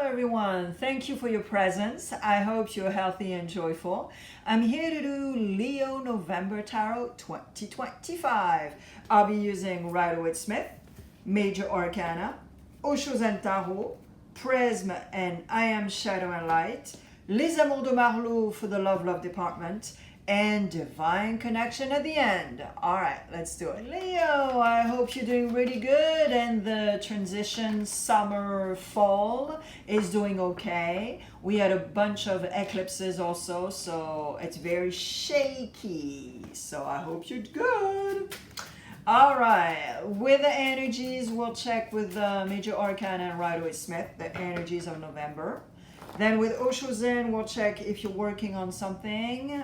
everyone. Thank you for your presence. I hope you're healthy and joyful. I'm here to do Leo November Tarot 2025. I'll be using Rider-Waite Smith, Major Arcana, Osho and Tarot, Prism, and I Am Shadow and Light, Les Amours de Marlowe for the Love department, and Divine Connection at the end. All right, let's do it. Leo, I hope you're doing really good and the transition summer fall is doing okay. We had a bunch of eclipses also, so it's very shaky. So I hope you're good. All right, with the energies, we'll check with Major Arcana and Rider-Waite Smith, the energies of November. Then with Osho Zen, we'll check if you're working on something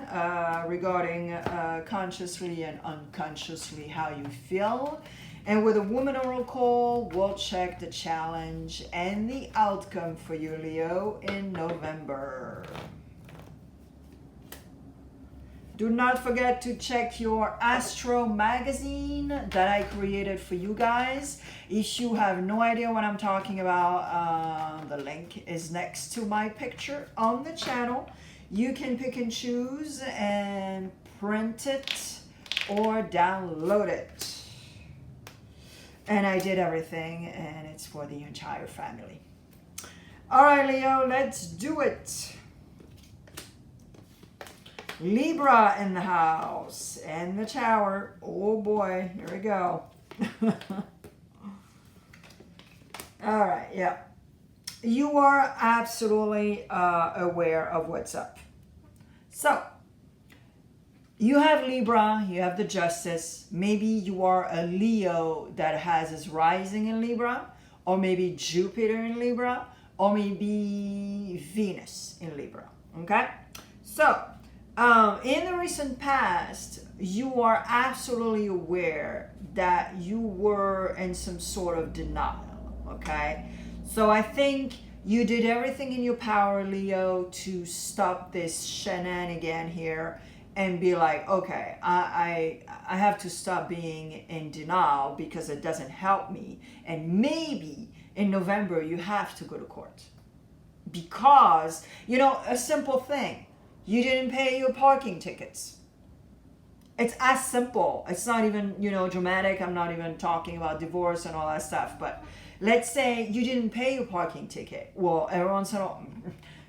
regarding consciously and unconsciously how you feel. And with a Woman Oracle, we'll check the challenge and the outcome for you, Leo, in November. Do not forget to check your Astro magazine that I created for you guys. If you have no idea what I'm talking about, the link is next to my picture on the channel. You can pick and choose and print it or download it. And I did everything, and it's for the entire family. All right, Leo, let's do it. Libra in the house and the tower. Oh boy, here we go. All right, yeah. You are absolutely aware of what's up. So, you have Libra, you have the Justice. Maybe you are a Leo that has his rising in Libra, or maybe Jupiter in Libra, or maybe Venus in Libra, okay? So, in the recent past, you are absolutely aware that you were in some sort of denial, okay? So I think you did everything in your power, Leo, to stop this shenanigan here and be like, okay, I have to stop being in denial because it doesn't help me. And maybe in November, you have to go to court. Because, you know, a simple thing. You didn't pay your parking tickets. It's as simple. It's not even, you know, dramatic. I'm not even talking about divorce and all that stuff. But let's say you didn't pay your parking ticket. Well, everyone's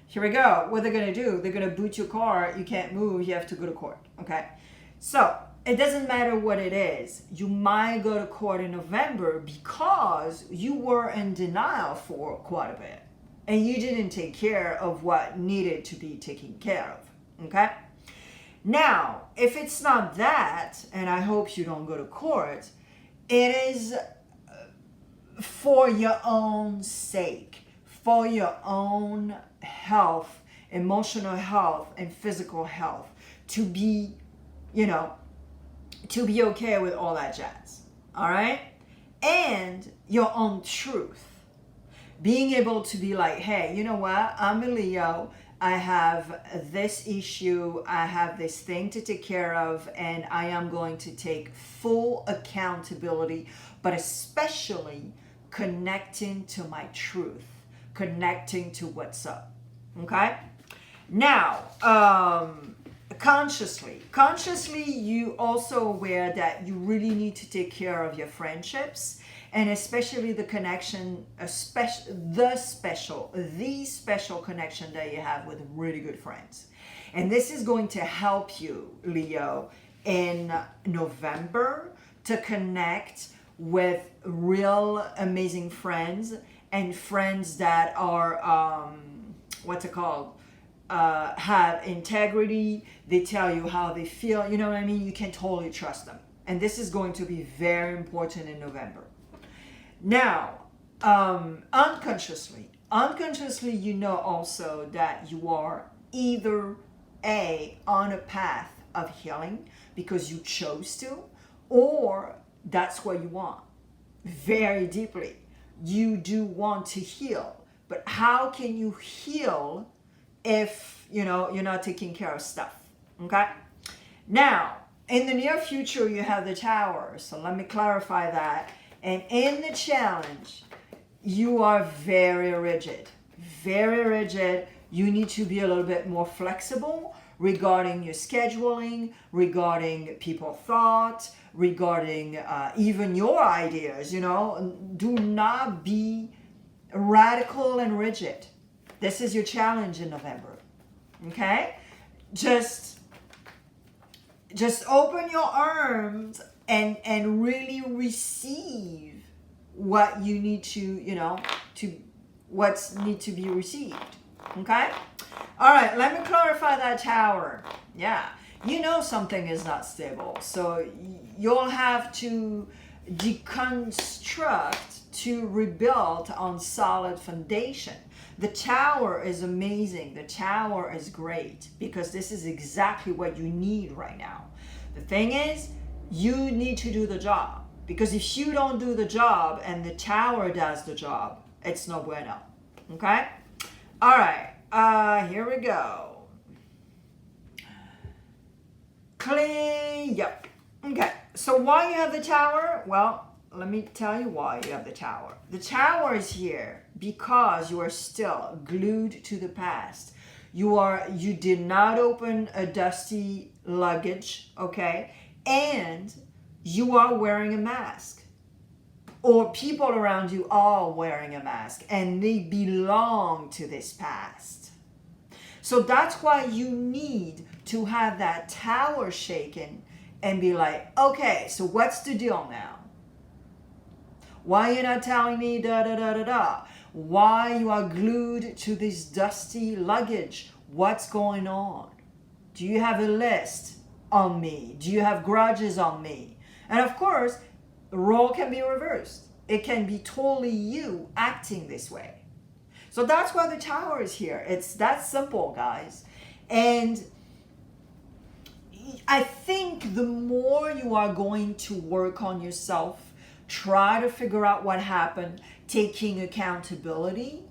here we go. What they're going to do, they're going to boot your car. You can't move. You have to go to court. Okay? So it doesn't matter what it is. You might go to court in November because you were in denial for quite a bit. And you didn't take care of what needed to be taken care of, okay? Now, if it's not that, and I hope you don't go to court, it is for your own sake, for your own health, emotional health, and physical health, to be, you know, to be okay with all that jazz, all right? And your own truth. Being able to be like, hey, you know what? I'm a Leo. I have this issue. I have this thing to take care of, and I am going to take full accountability, but especially connecting to my truth, connecting to what's up. Okay? Now, consciously, you also aware that you really need to take care of your friendships. And especially the connection, the special connection that you have with really good friends. And this is going to help you, Leo, in November to connect with real amazing friends and friends that are, what's it called? Have integrity. They tell you how they feel. You know what I mean? You can totally trust them. And this is going to be very important in November. Now, unconsciously, you know also that you are either on a path of healing because you chose to, or that's what you want. Very deeply, you do want to heal. But how can you heal if, you know, you're not taking care of stuff? Okay? Now, in the near future, you have the Tower. So let me clarify that. And in the challenge, you are very rigid. very rigid. You need to be a little bit more flexible regarding your scheduling, regarding people's thoughts, regarding even your ideas, you know. Do not be radical and rigid. This is your challenge in November. Okay? Just open your arms and really receive what you need to, you know, what's need to be received. Okay? All right, let me clarify that tower. Yeah, you know something is not stable, so you'll have to deconstruct to rebuild on solid foundation. The tower is amazing. The tower is great because this is exactly what you need right now. The thing is, you need to do the job, because if you don't do the job and the tower does the job, it's no bueno. Okay? All right. Here we go. Clean. Yep. Okay. So why you have the tower? Well, let me tell you why you have the tower. The tower is here because you are still glued to the past. You did not open a dusty luggage, okay? And you are wearing a mask. Or people around you are wearing a mask and they belong to this past. So that's why you need to have that tower shaken and be like, okay, so what's the deal now? Why you not telling me da da da da da? Why you are glued to this dusty luggage? What's going on? Do you have a list on me? Do you have grudges on me? And of course, the role can be reversed. It can be totally you acting this way. So that's why the tower is here. It's that simple, guys. And I think the more you are going to work on yourself, try to figure out what happened, taking accountability,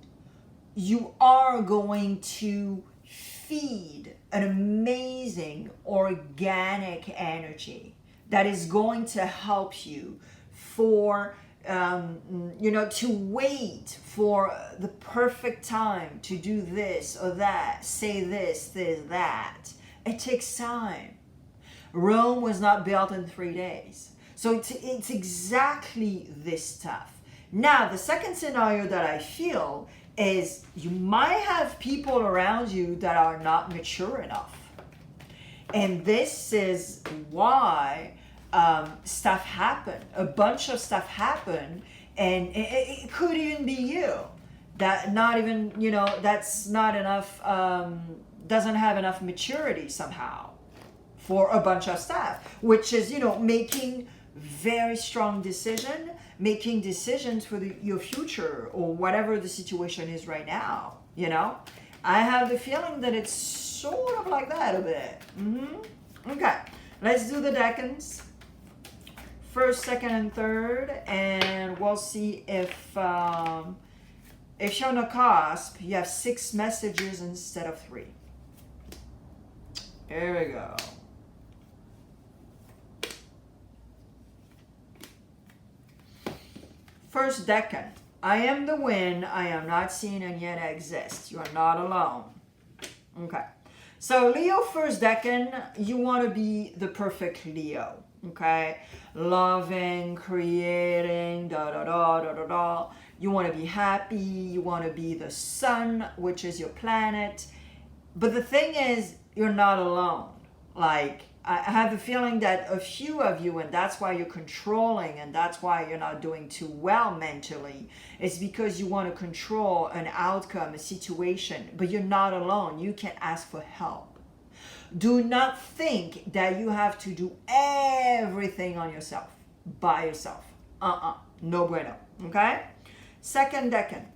you are going to feed an amazing organic energy that is going to help you for to wait for the perfect time to do this or that, say this, that. It takes time. Rome was not built in 3 days. So it's exactly this stuff. Now, the second scenario that I feel is you might have people around you that are not mature enough. And this is why stuff happened. A bunch of stuff happened, and it could even be you. That not even, that's not enough, doesn't have enough maturity somehow for a bunch of stuff, which is, making very strong decision, making decisions for your future or whatever the situation is right now, I have the feeling that it's sort of like that a bit. Okay, let's do the decans. First, second, and third, and we'll see if you're on a cusp, you have 6 messages instead of 3. Here we go. First decan. I am the wind, I am not seen and yet I exist. You are not alone. Okay. So Leo first decan, you want to be the perfect Leo. Okay, loving, creating, da da da da da da. You want to be happy. You want to be the sun, which is your planet. But the thing is, you're not alone. Like, I have the feeling that a few of you, and that's why you're controlling, and that's why you're not doing too well mentally, it's because you want to control an outcome, a situation, but you're not alone. You can ask for help. Do not think that you have to do everything on yourself, by yourself. No bueno, okay? Second decan.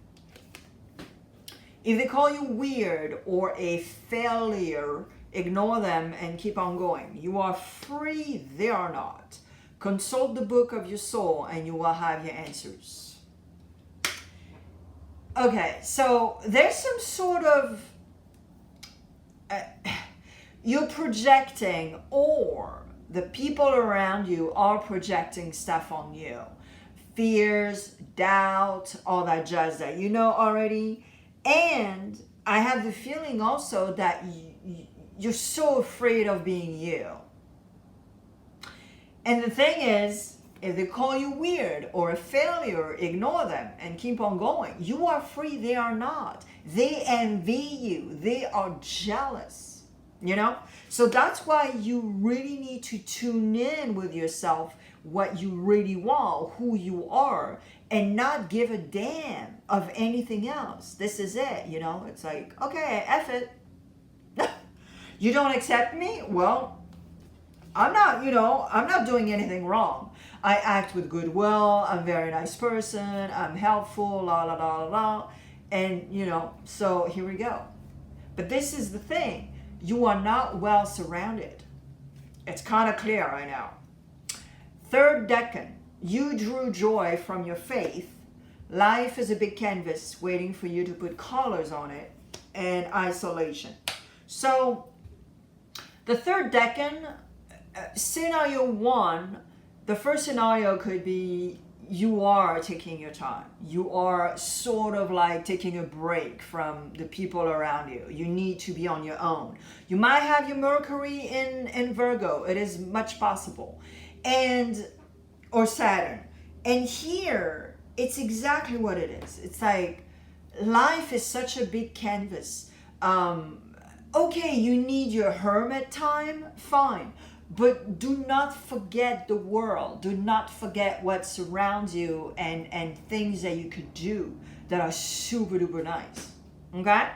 If they call you weird or a failure, ignore them and keep on going. You are free, they are not. Consult the book of your soul and you will have your answers. Okay, so there's some sort of... you're projecting, or the people around you are projecting stuff on you. Fears, doubt, all that jazz that you know already. And I have the feeling also that you're so afraid of being you. And the thing is, if they call you weird or a failure, ignore them and keep on going. You are free, they are not. They envy you, they are jealous, you know? So that's why you really need to tune in with yourself, what you really want, who you are, and not give a damn of anything else. This is it, you know? It's like, okay, F it. You don't accept me? Well, I'm not, you know, I'm not doing anything wrong. I act with goodwill. I'm a very nice person. I'm helpful, la, la, la, la, la. And, you know, so here we go. But this is the thing. You are not well surrounded. It's kind of clear right now. Third decan, you drew joy from your faith. Life is a big canvas waiting for you to put colors on it, and isolation. So the third decan, scenario one, the first scenario could be you are taking your time. You are sort of like taking a break from the people around you. You need to be on your own. You might have your Mercury in Virgo. It is much possible. And, or Saturn. And here, it's exactly what it is. It's like, life is such a big canvas. Okay, you need your hermit time, fine. But do not forget the world. Do not forget what surrounds you and things that you could do that are super duper nice. Okay?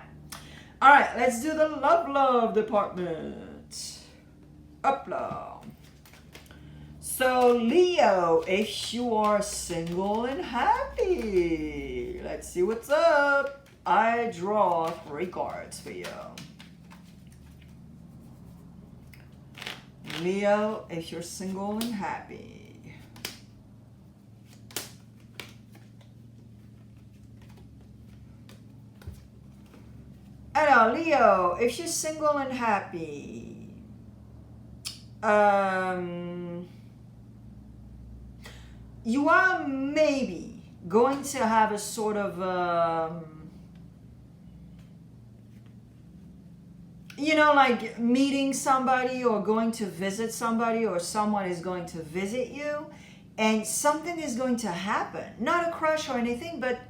All right, let's do the love department. Upload. So Leo, if you are single and happy, let's see what's up. I draw 3 cards for you. Leo, if you're single and happy. Hello, Leo, if you're single and happy. You are maybe going to have a sort of you know, like meeting somebody or going to visit somebody, or someone is going to visit you and something is going to happen. Not a crush or anything, but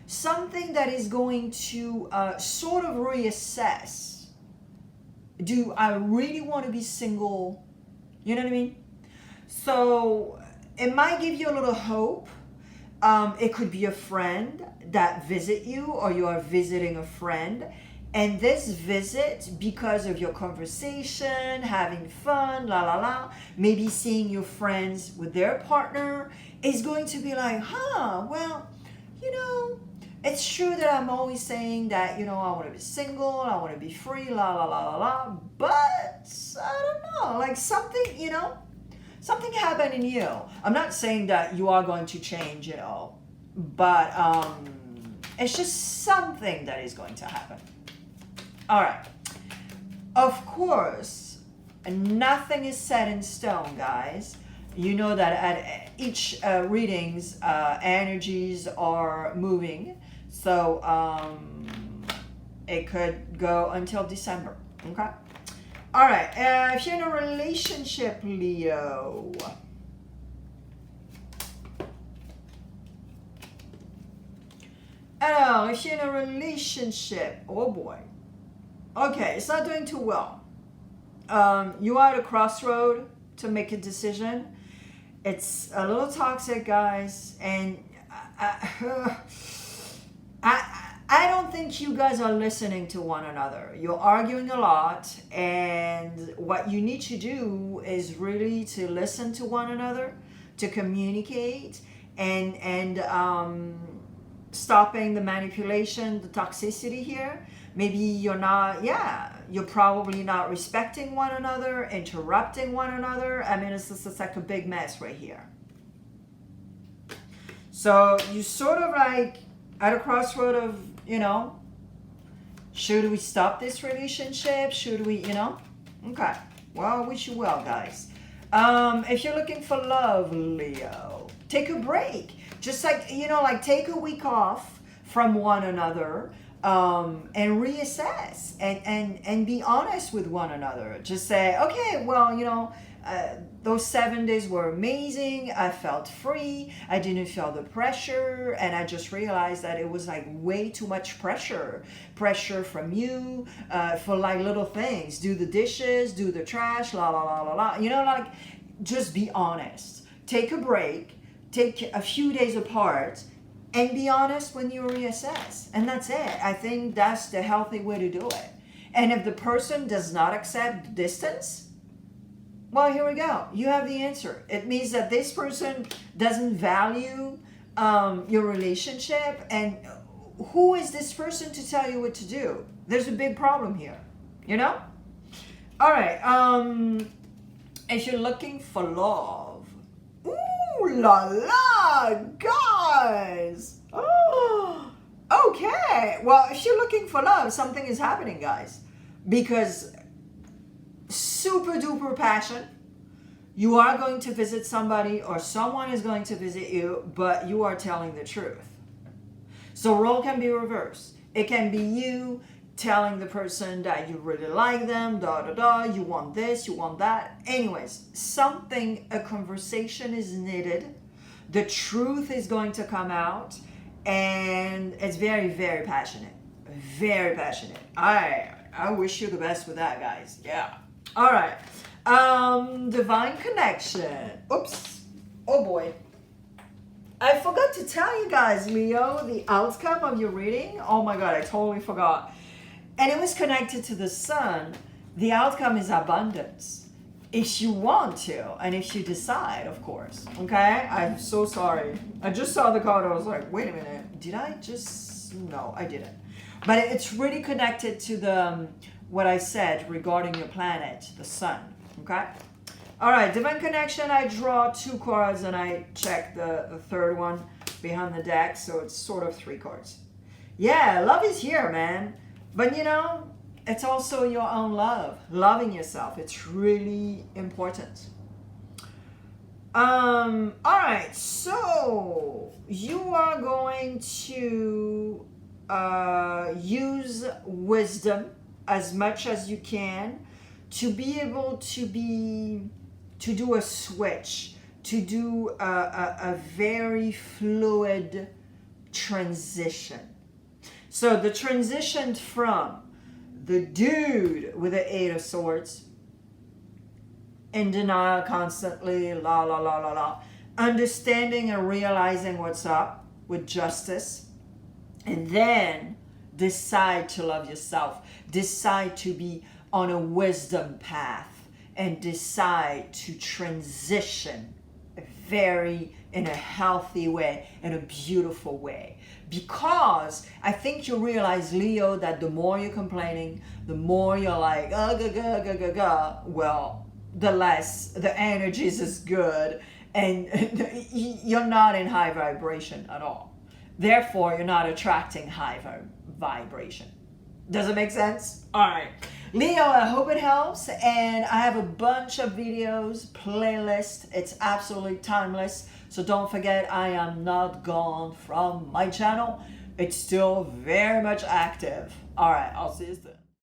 something that is going to sort of reassess. Do I really want to be single? You know what I mean? So it might give you a little hope. It could be a friend that visit you, or you are visiting a friend. And this visit, because of your conversation, having fun, la la la, maybe seeing your friends with their partner, is going to be like, well, you know, it's true that I'm always saying that, you know, I want to be single, I want to be free, la la la la la, but I don't know, like something, you know, something happened in you. I'm not saying that you are going to change, you know, but it's just something that is going to happen. All right. Of course, nothing is set in stone, guys. You know that at each readings, energies are moving. So it could go until December. Okay. All right. If you're in a relationship, Leo. Hello, if you're in a relationship, oh boy. Okay, it's not doing too well. You are at a crossroad to make a decision. It's a little toxic, guys, and I don't think you guys are listening to one another. You're arguing a lot, and what you need to do is really to listen to one another, to communicate, and stopping the manipulation, the toxicity here. Maybe you're not, you're probably not respecting one another, interrupting one another. I mean, it's just like a big mess right here. So you sort of like at a crossroad of, you know, should we stop this relationship? Should we, you know? Okay. Well, I wish you well, guys. If you're looking for love, Leo, take a break. Just like, you know, like take a week off from one another. and reassess and be honest with one another. Just say, okay, well, those 7 days were amazing. I felt free. I didn't feel the pressure. And I just realized that it was like way too much pressure from you, for like little things. Do the dishes, do the trash, la, la, la, la, la. Like just be honest. Take a break, take a few days apart, and be honest when you reassess. And that's it. I think that's the healthy way to do it. And if the person does not accept distance, well, here we go. You have the answer. It means that this person doesn't value your relationship. And who is this person to tell you what to do? There's a big problem here, All right. If you're looking for love, ooh la la, guys. Oh, okay. Well, if you're looking for love, something is happening, guys. Because super duper passion. You are going to visit somebody or someone is going to visit you, but you are telling the truth. So role can be reversed. It can be you telling the person that you really like them, you want this, you want that. Anyways, a conversation is needed. The truth is going to come out, and it's very, very passionate. Very passionate. I wish you the best with that, guys. Yeah. All right. Divine connection. Oops. Oh boy. I forgot to tell you guys, Leo, the outcome of your reading. Oh my God, I totally forgot. And it was connected to the sun. The outcome is abundance. If you want to, and if you decide, of course. Okay? I'm so sorry. I just saw the card. I was like, wait a minute. Did I just... No, I didn't. But it's really connected to the what I said regarding your planet, the sun. Okay? All right, divine connection. I draw 2 cards and I check the third one behind the deck. So it's sort of 3 cards. Yeah, love is here, man. But it's also your own love. Loving yourself. It's really important. All right, so you are going to use wisdom as much as you can to be able to do a switch, to do a very fluid transition. So the transition from the dude with the 8 of Swords, in denial constantly, la, la, la, la, la, understanding and realizing what's up with justice, and then decide to love yourself, decide to be on a wisdom path, and decide to transition in a healthy way, in a beautiful way. Because I think you realize, Leo, that the more you're complaining, the more you're like, well, the less the energy is as good, and you're not in high vibration at all. Therefore, you're not attracting high vibration. Does it make sense? All right. Leo, I hope it helps. And I have a bunch of videos, playlist. It's absolutely timeless. So don't forget, I am not gone from my channel. It's still very much active. All right, I'll see you soon.